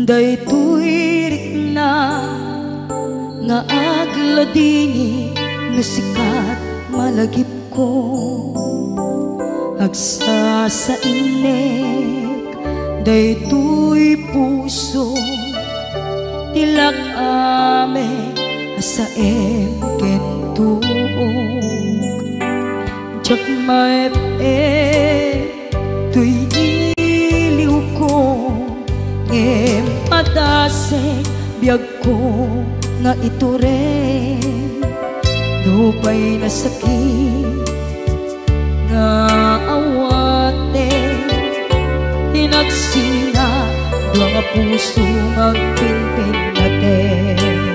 Daytoy rikna nga agladingi no sikat malagip ko agsa sa inek daytoy puso tilak ame asaem kentuog jak maep tuy iliw ko ngem padase biyag ko nga ito rin dupay na sakit nga awate tinagsina dua nga puso magpinpin natin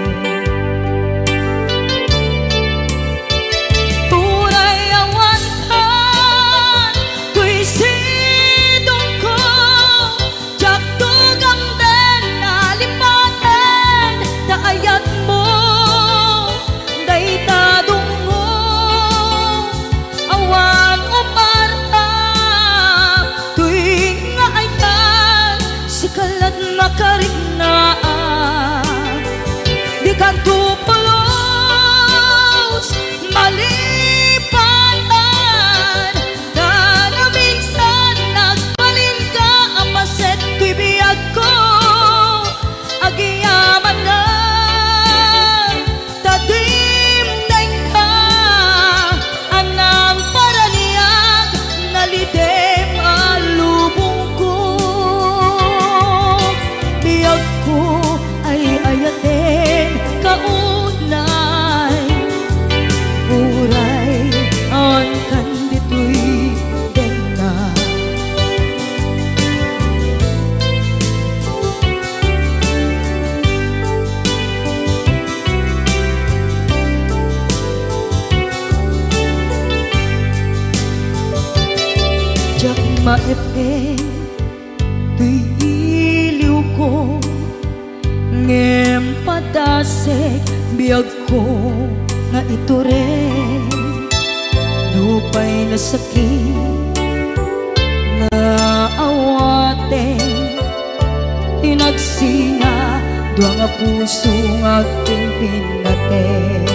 tupulos malipatan na na minsan nagbalin ka ang paset tuy biyag ko agiyaman na tadimdeng ka anang paraniyag nalidem alubong ko biyag ko ay ayatin kaunay uray ang kandito'y dena jak maepe tuy iliw ko ngem padasek biyag ko nga ito rin dupay na sakit nga awate tinagsina dua nga puso nga pingpin natin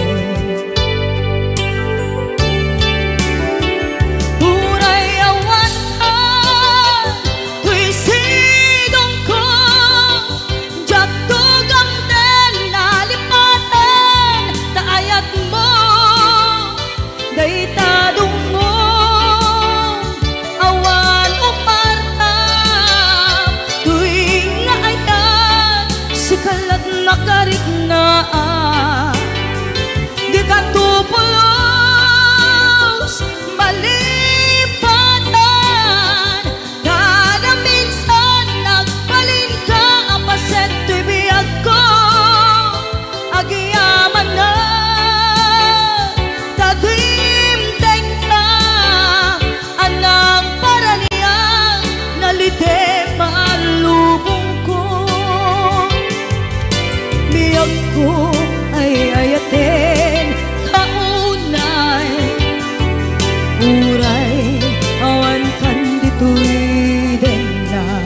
nakarik na di ka tupulos malipatan kada minsan nagbalin ka ang paset tuy biyag ko agiyaman na tadimdeng ka anang paraniyang nalidem alubong ko ay ayatin kaunay uray awan kandito'y dena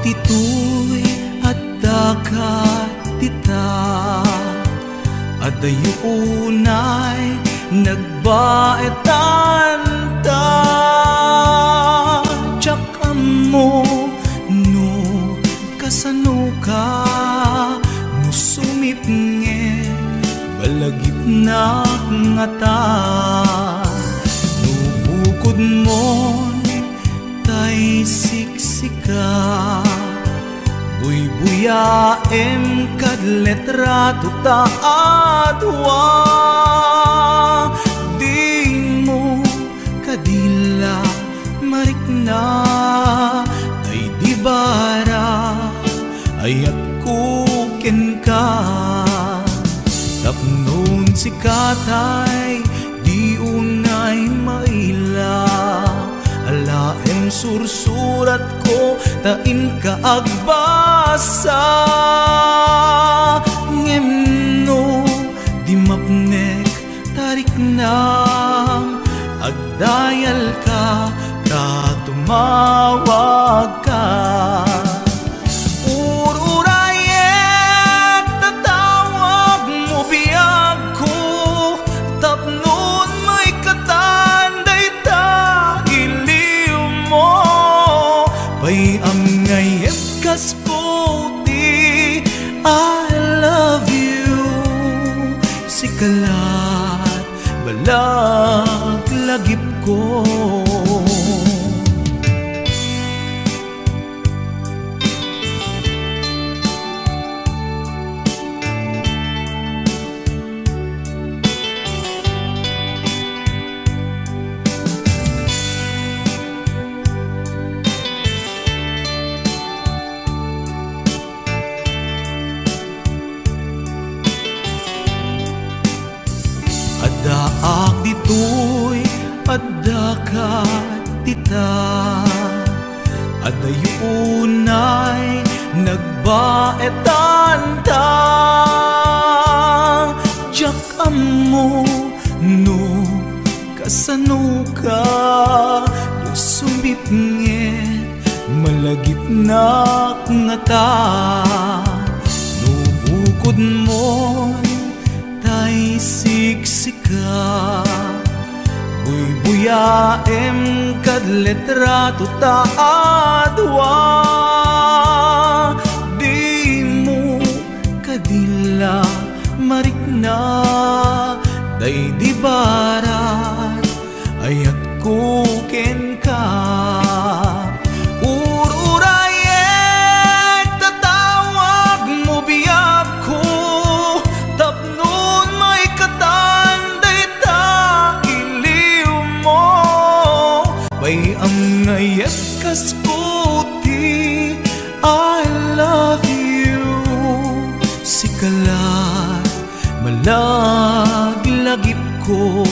titoy at dagat tita adayo unay nagbaetan ta tsaka mo no kasano ka no sumipnge balagip na nga ta no bukod mo tay siksika buy-buyaem kad letrato ta adwa di mo kadila marikna ay di bara ayat kuken ka. Tapnon si katay di unay maila, alaem sursurat ko tain ka agbasa. Ngemno di mapnek tarik nang agdayal ka ta tumawag ka. Ururayek tatawag mo biyag ko, tapnon may katanday ta iliw mo. Pay ang ngayep kas puti, I love you. Sikalat balag lagip ko. Adaak ditoy, adakat tita, adayunay nagbaetan ta. Jak amo no kasano ka, lusumbit nget malagip na ngata. Nubukod mo tay siksika, buy-buyaem kad letrato ta adwa. Di mo kadila marikna, day di barat ayat kuken ka. Ururayek tatawag mo biyag ko, tapnon may katanday ta iliw mo. Pay ang ngayep kas puti, I love you. Sikalat malaglagip ko.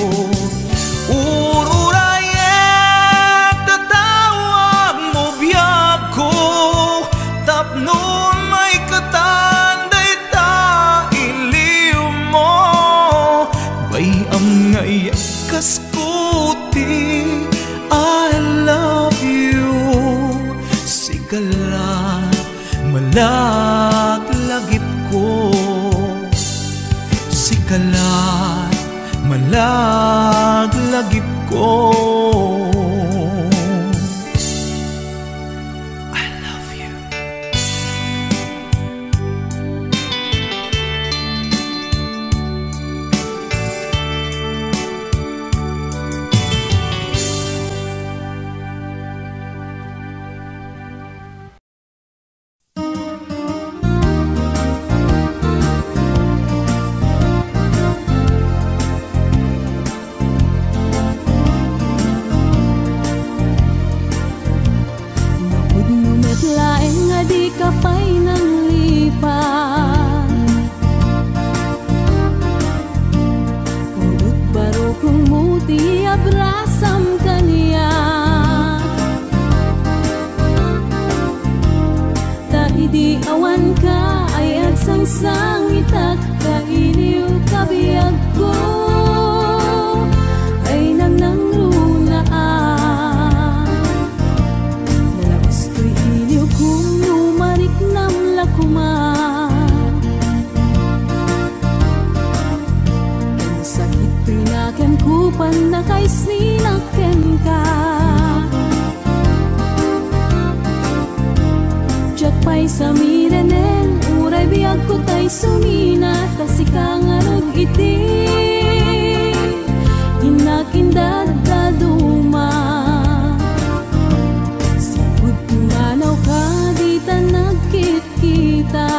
Ururayek tatawag mo biyag ko, tapnon may katanday ta iliw mo. Bay ang ngayek kas puti, I love you. Sikalat malaglagip ko. Sikalat malaglagip ko. I love you. Laeng nga di ka pa'y nang lipat, udot baro kung muti abrasam kaniya. Ta idi awan ka ay agsangsang itak ka iliw kabiyag ko, ay nang lunaan. Kung numarik nam lakuma, ang sakit pinaken kupan na kay sinaken ka. Jak pa'y samirenen, uray biyag ko tay sumina, kasi kangarog iti inakindad daduma. Manaw ka di ta nagkit-kita,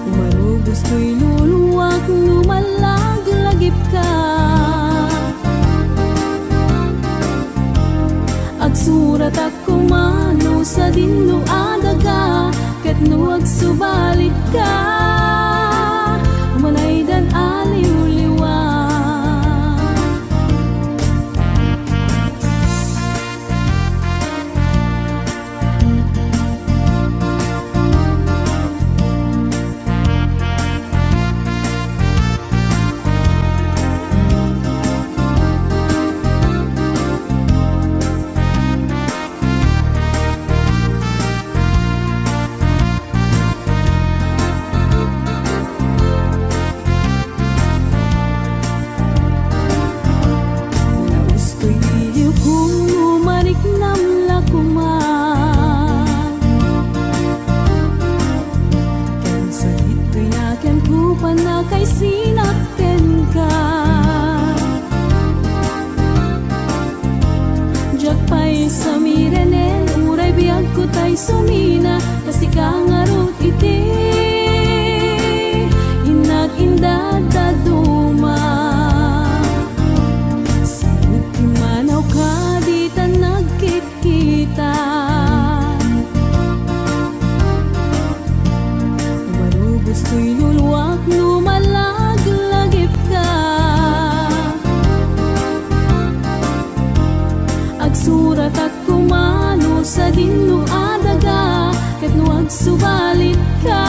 umarugos ko'y luluwak lumalaglagip ka. Agsurat ako man dinno adaga ket nuag subalit ka humanay dan aliw-liwa. Sumina kasi kangarot iti inag inda daduma sabot imanaw ka dita nagkikita marubos ko'y luluwak lumalaglagip ka agsurat at kumano sa dinno ket nuag subalit ka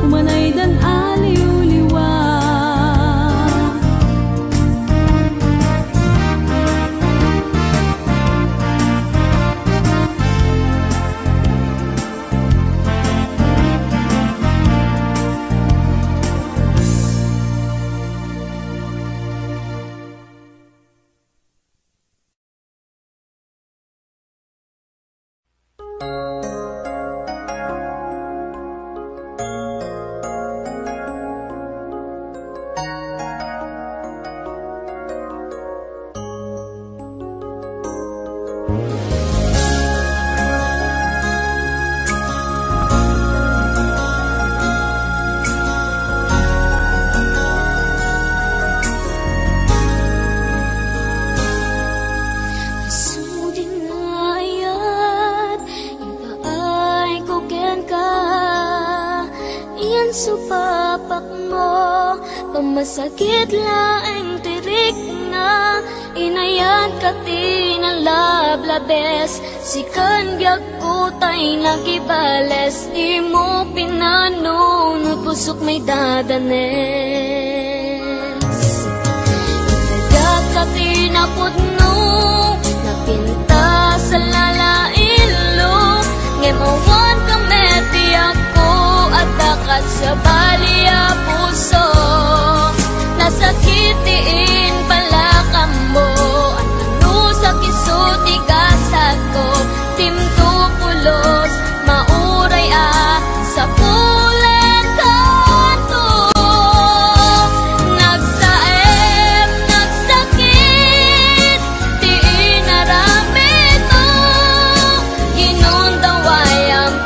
humanay dan aliw-liwa. Masakit laeng tirik na inayan ka tinalablabes sikan biag ko tay nagibales di mo pinanunod pusok may dadanes inayag ka tinapudno napinta sa lalailo ngemawan ka meti ako at dakat sa baliya puso nasakitiin pala ka mo ano sa kisot igasag ko timto pulos mauray sa pulen kanto nagsaem nagsakit tiin narami to ginundaway ang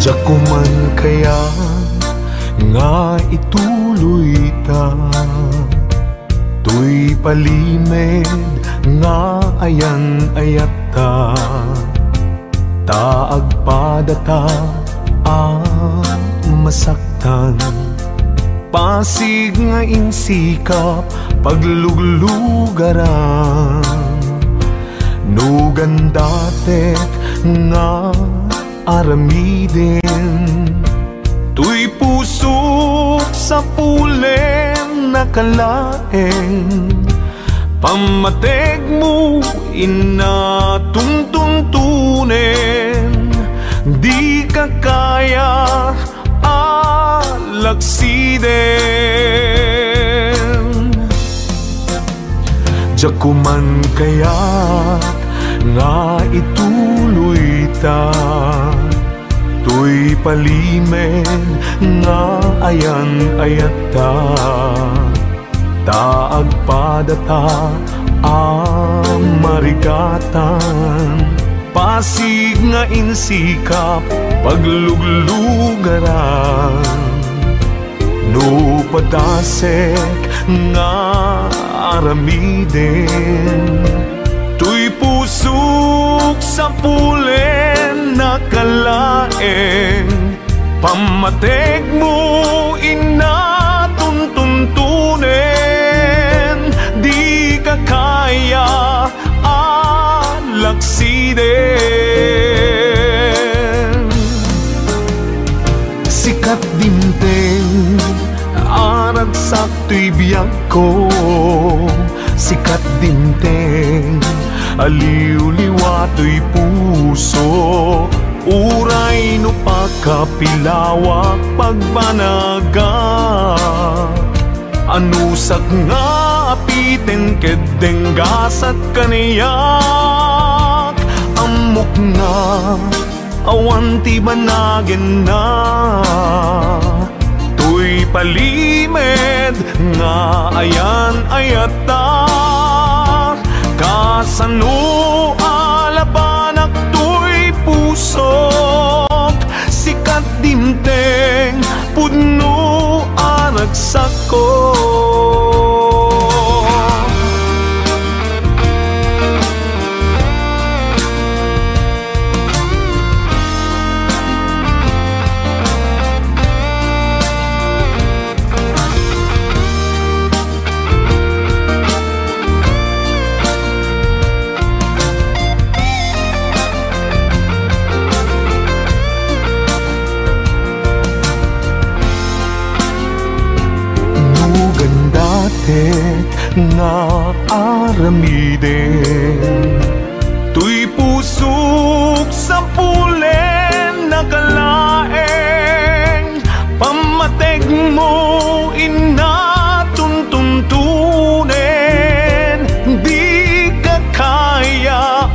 Diyak ko man kaya nga ituloy ta, tuy palimed nga ayan ayat ta, taag padata masaktan, pasig nga insikap pagluglugaran, nugan datet nga aramiden, tuy pusok sa pulen nakalaeng, pamateg mo inatuntuntunen, di ka kaya alaksiden. Diyak ko man kaya nga ituloy ta, tuy palimed nga ayan ayat ta, taag padata marigatan, pasig nga insikap pagluglugaran, no padasek nga aramiden, tuy pusok sa pulen nakalaeng, pamateg mo inatuntuntunen, di ka kaya alaksiden. Sikat dinteng aragsak tuy biyag ko, sikat dinteng aliw-liwa tuy puso, uray no pagkapilawak pagbanaga, anusak nga apiten kedeng gasat kaniyak, amok nga awan ti banagin na, tuy palimed nga ayan ayata, kasano alabanak tuy pusok, sikat dimteng pudno aragsak ko. Nga aramiden, tuy pusok sa pulen nakalaeng, pamateg mo inatuntuntunen, di ka kaya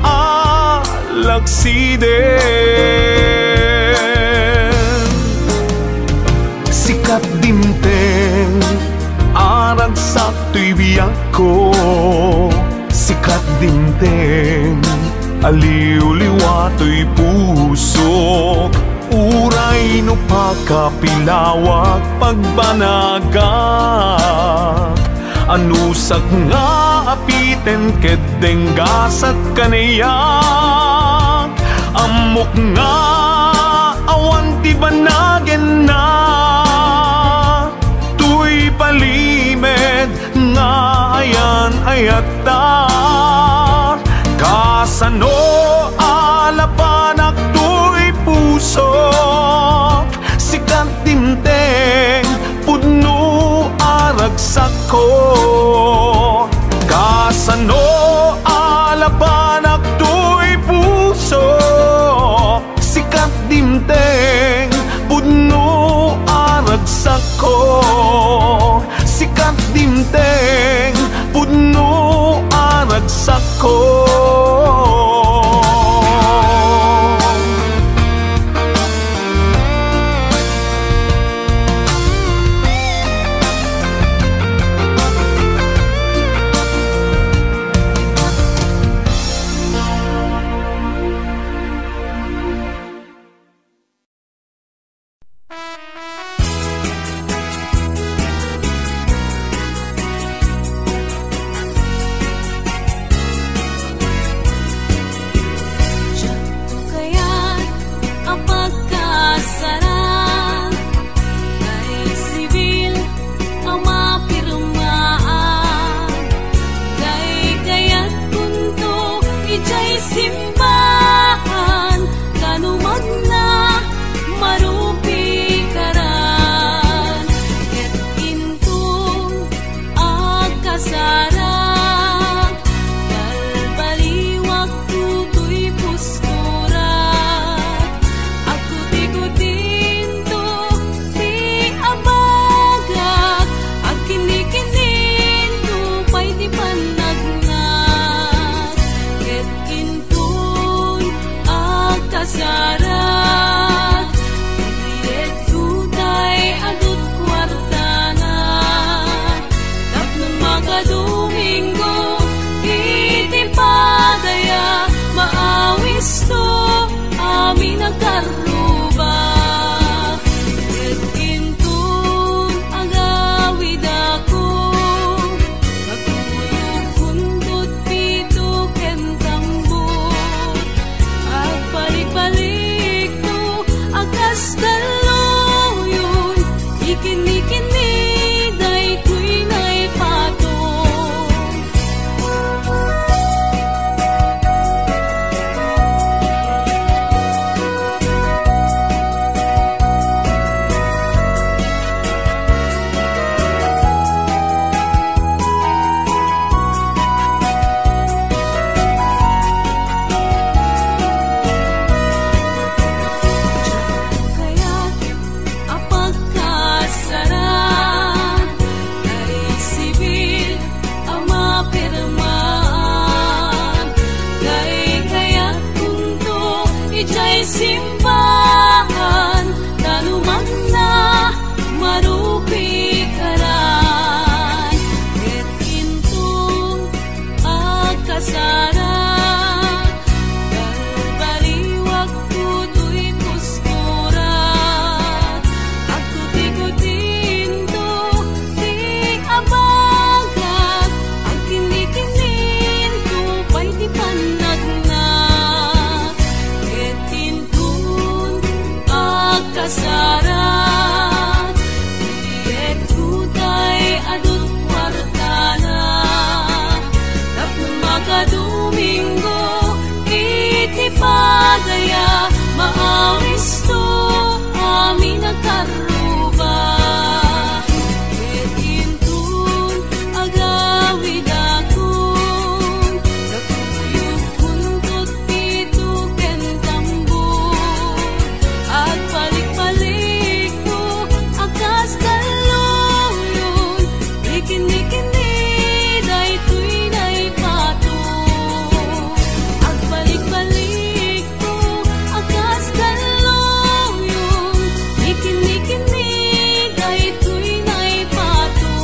alaksiden. Sikat dimteng aragsak tuy biyag ko, sikat dinteng aliw-liwa tuy pusok, uray no pagkapilawak pagbanaga, anusak nga apiten kedeng gasat kaniyak, amok nga awan ti banagin na, tuy palimed nga ayan ayata, kasano alabanak tuy pusok, sikat dimteng pudno aragsak ko, kasano alabanak tuy pusok, sikat dimteng pudno aragsak ko, sikat dimteng pudno aragsak ko. simbahan, kanumag na marupi karan. Ket intong agkasarag, balbaliwag tutoy pusturat. Ako tigutin to ti abagak, ag kinikinin to pa'y di panagnak. Ket intong agkasarag, ilet tutay adut kwartana. Tapnon magadomingo iti padaya, maawis to amin nagkaruba. Ket intong agawid ako, nagtulog kundot pito ken tambor. Agpalik-balik to agas kaloyon, ikini-kini daytoy nay patong. Kaya't apagkasarap, kay sibil ang mapirmaan. Kaya kunto ijay simbahan, tanumag na marupi karan. Ket intong agkasarap, balbaliwag tutoy pusturat. Ako tigutin to ti abagak, ag kinikinin to pa'y di panagnak. Ket intong agkasarap, ilet tutay adut kwartana. Tapnon magadomingo iti padaya, maawis to amin nagkaruba. Ket intong agawid ako, nagtuyog kundot pito ken tambor. Agpalik-balik to agas kaloyon, ikini-kini daytoy nay patong. Agpalik-balik to agas kaloyon, ikini-kini daytoy nay patong.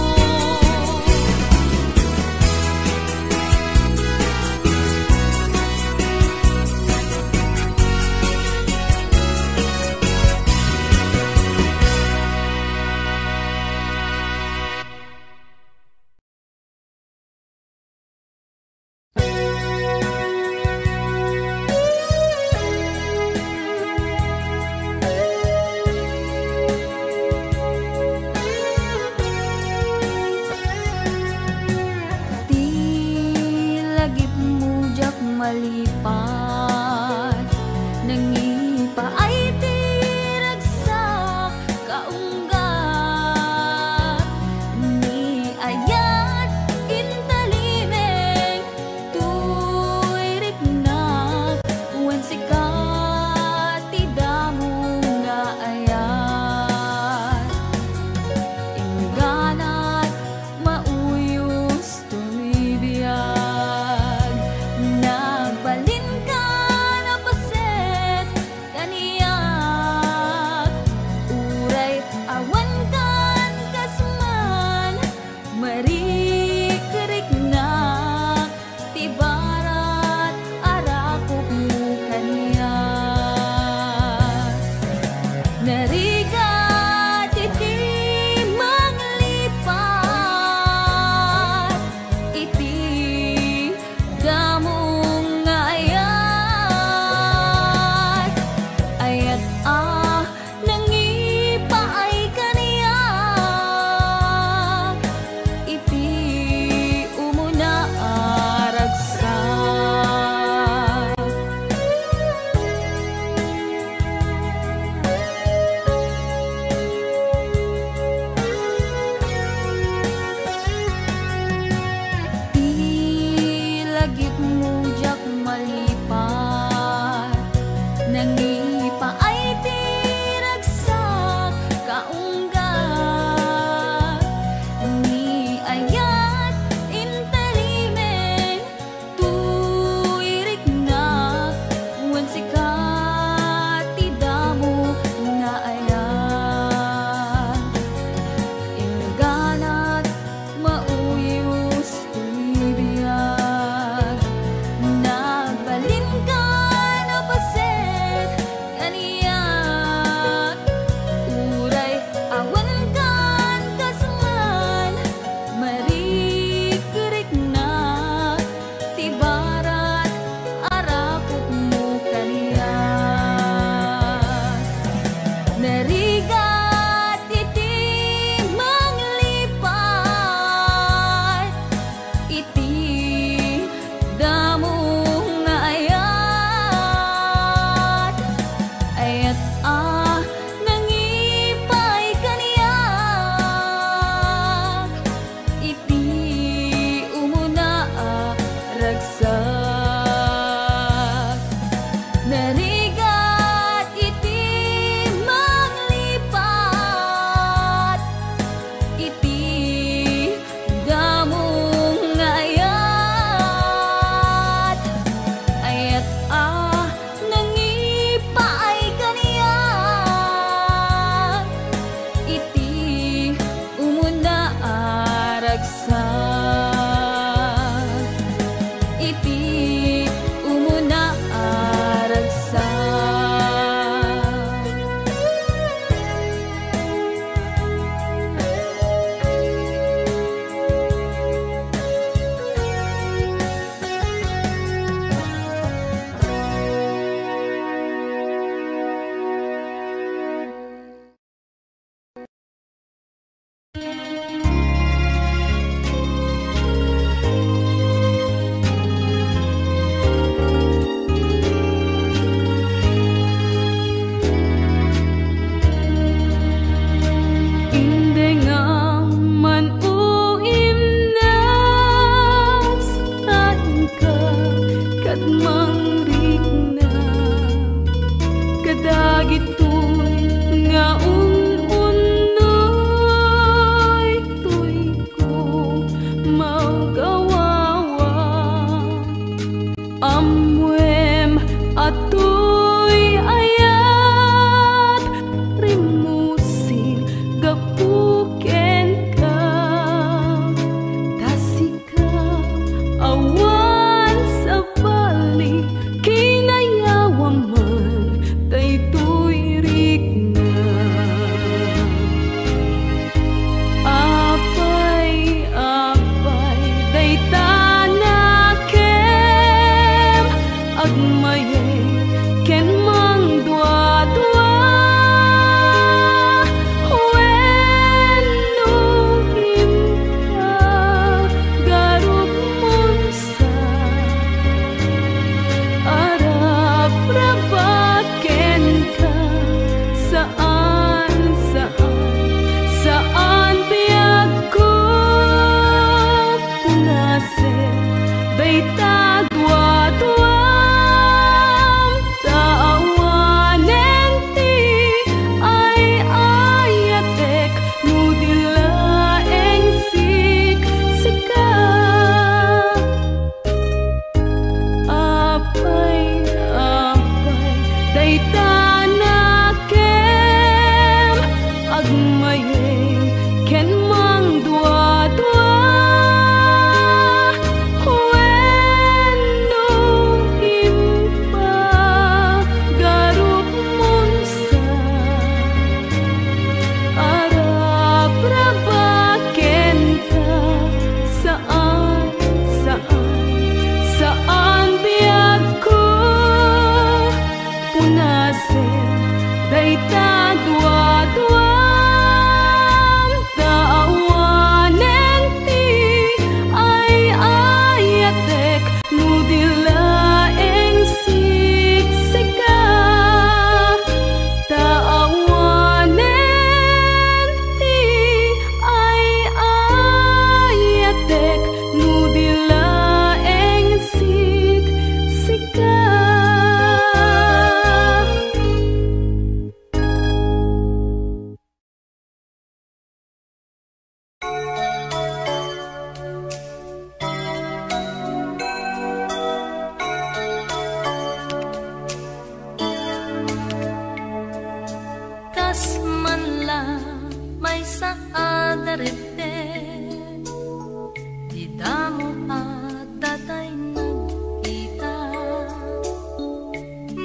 Di lagip mujak malipat, nangipa ay tiragsak kaunggat. Ni ayat intalimeng tuy riknak, wen sikat ti damong nga ayat. Ingganat mauyos tumibiyag, nagbalin ka na paset Nangipaay tiragsak kaunggat ni ayat intelimen tuirik na wan sikat tidamo nga ayat inganat mauyos tibiyag nagbalin ka na paset kaniyat uray awan kan kasman marikerik na tibarat arakok mo kaniyat narigat iti manglipat iti damo nga ayat ayat nangipay kaniyak iti umuna ragsak narigat iti manglipat iti damo nga ayat ayat nangipaay kaniyak iti umuna ragsak iti umuna ragsak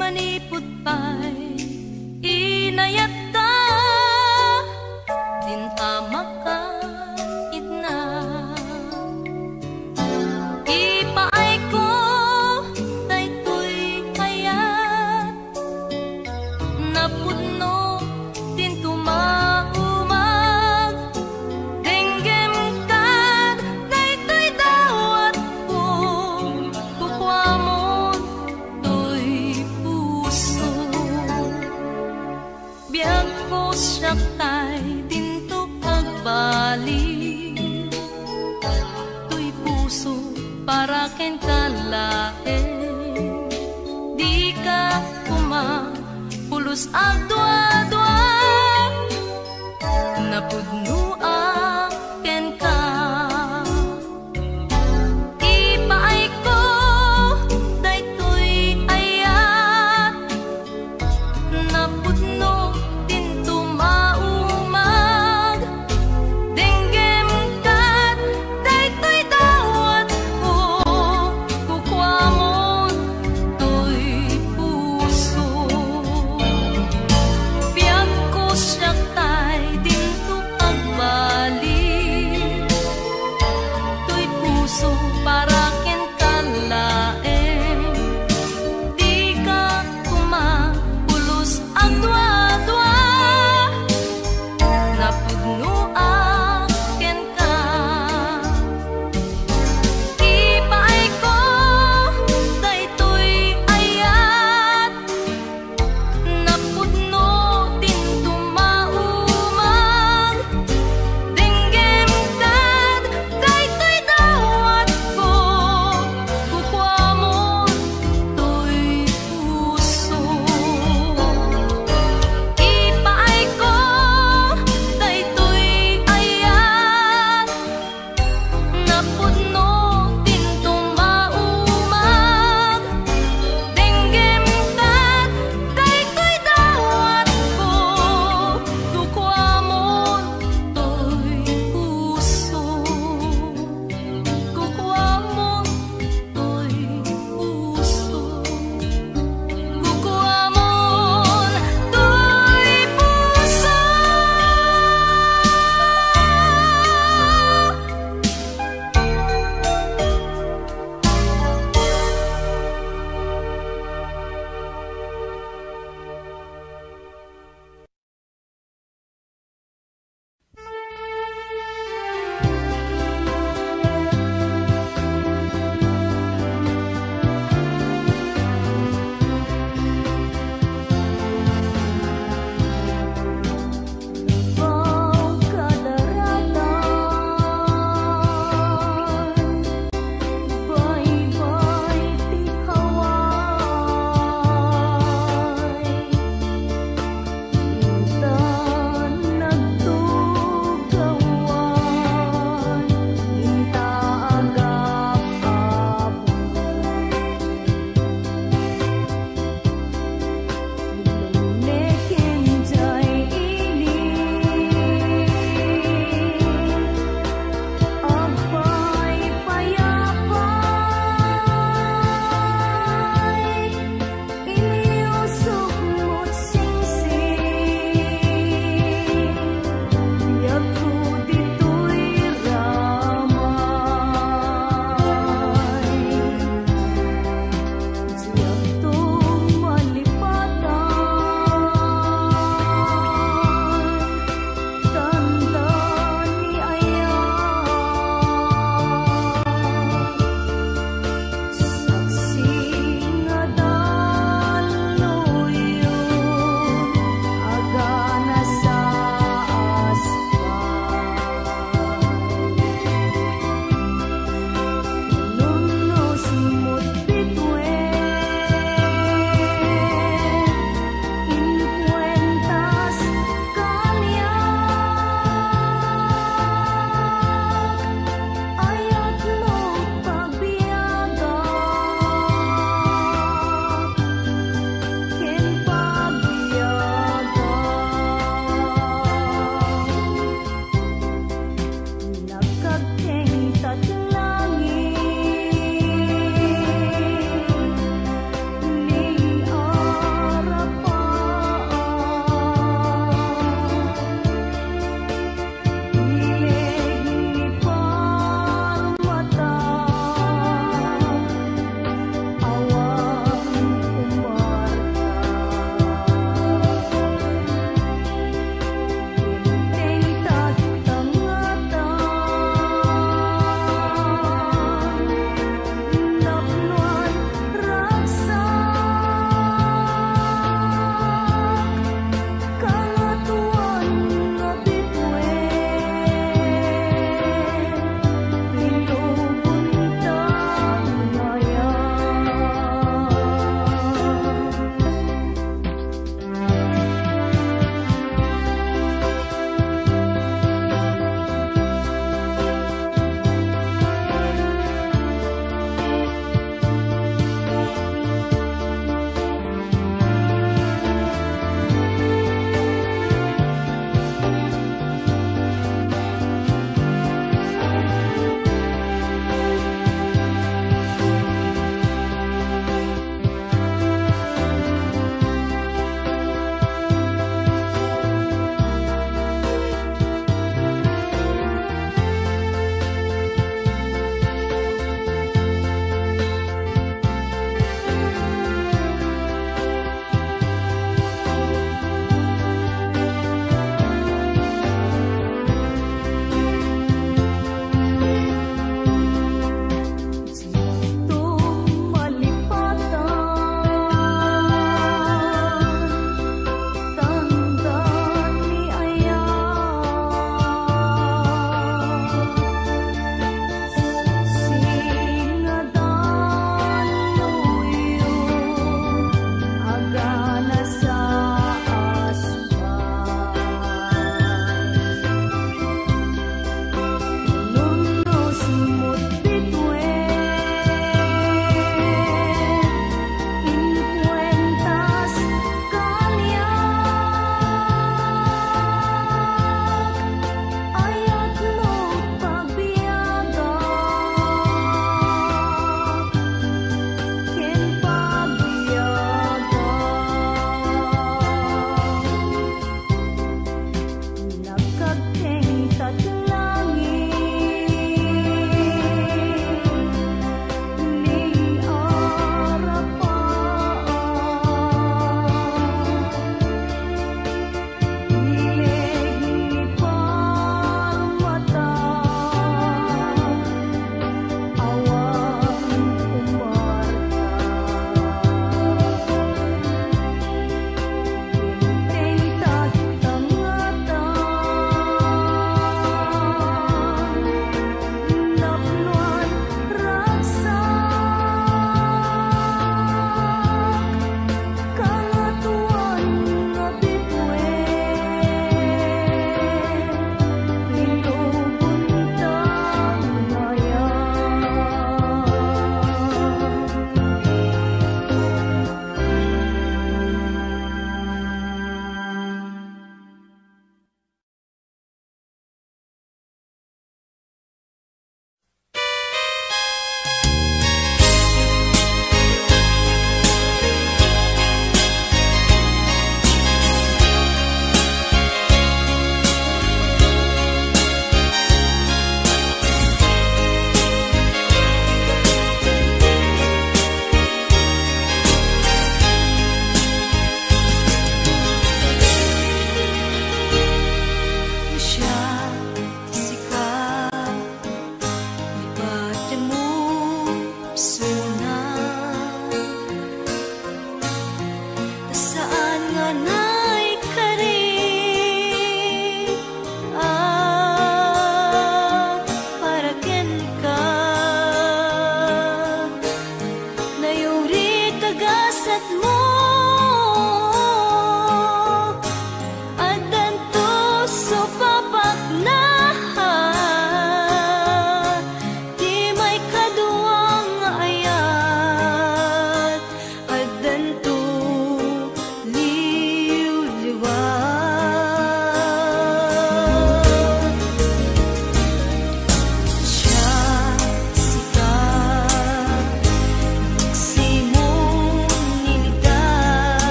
manipod pa'y inayat ta, din amaka itna. Ipaay ko daytoy hayat, napudno din tumaumag, denggem kad daytoy dawat ko, kukwamon to'y puso. Biag ko siyak tay dinto kagbalik, to'y puso para ken kalaeng, di ka pulos agdwa-dwa, napudno ken ka. Ipaay ko daytoy ayat, napudno din tumaumag, denggem kat daytoy dawat ko, kukwamon to'y puso.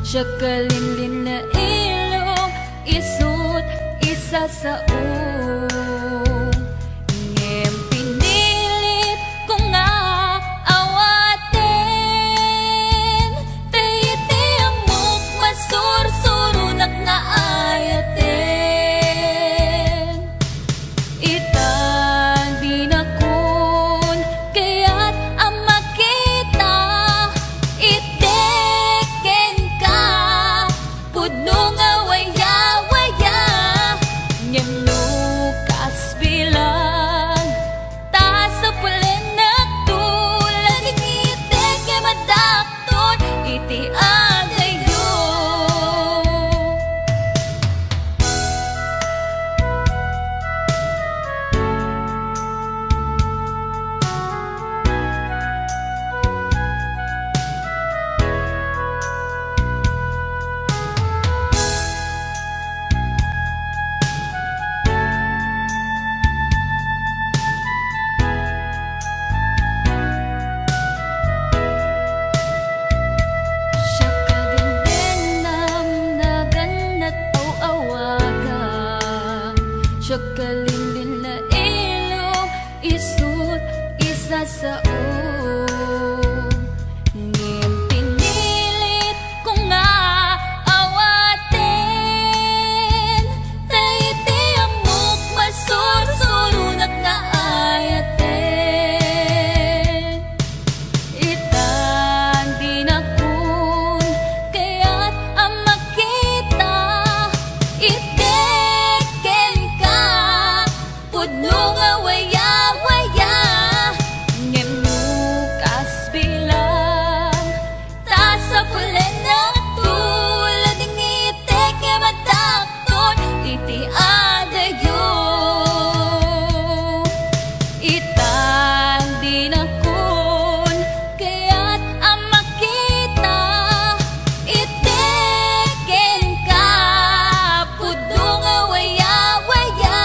Siya kalinlin na ilong, isut isa sa ngem pinilit ko nga awatin, tayti amok masursurunak nga ayatin. Itang dinakun kaya't ang makita, iteken ka pudno nga waya-waya, ngem lukas bilang ta sa pulen na tulad itek nga madakton iti agayo. Siya kadindinam na ganat aw-awagan, siya kalinlin na ilong, isut isa sa ngem pinilit ko nga awatin, tayti amok masursurunak nga ayatin. Itang dinakun kaya't ang makita, iteken ka pudno nga waya-waya, ngem lukas bilang ta sa pulen na tulad itek nga madakton iti adayo. Itang dinakun kaya't ang makita, iteken ka pudno nga waya-waya,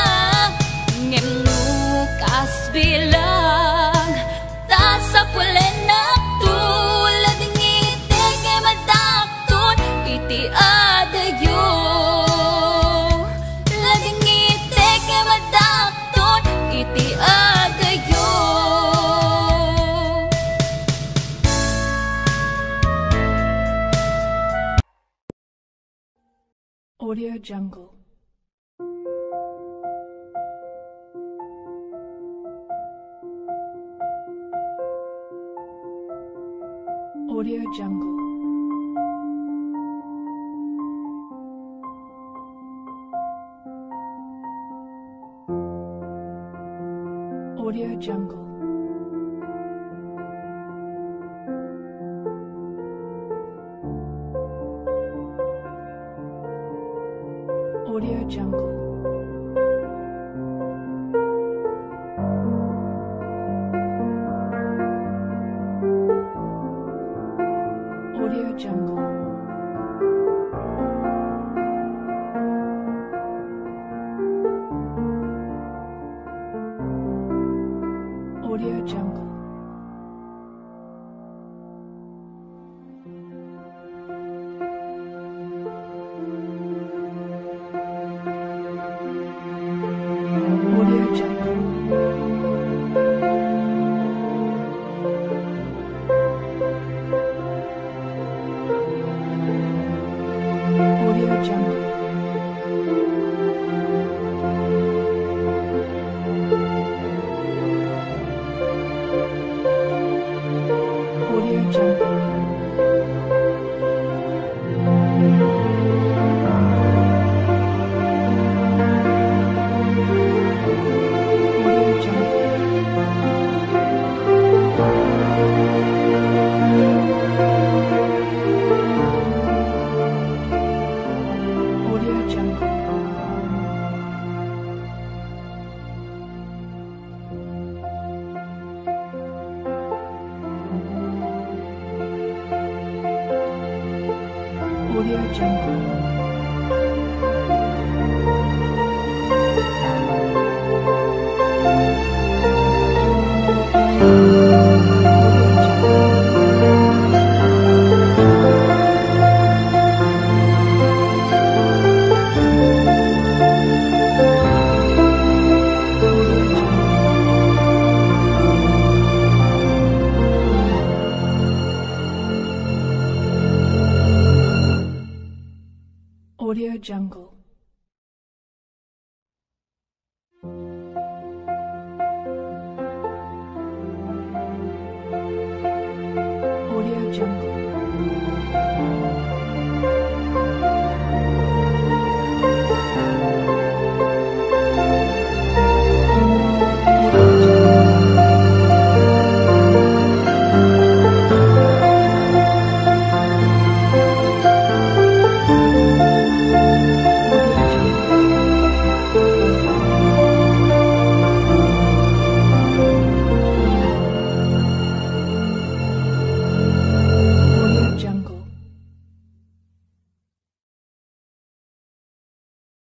ngem lukas bilang ta sa pulen na tulad itek nga madakton iti adayo. Lading itek nga madakton iti adayo. Audio Jungle. Audio Jungle. Audio Jungle. Audio Jungle. Audio Jungle. Audio Jungle. Audio Jungle. Audio Jungle. Audio Jungle. Audio Jungle. Audio Jungle. Audio Jungle. Audio Jungle. Audio Jungle.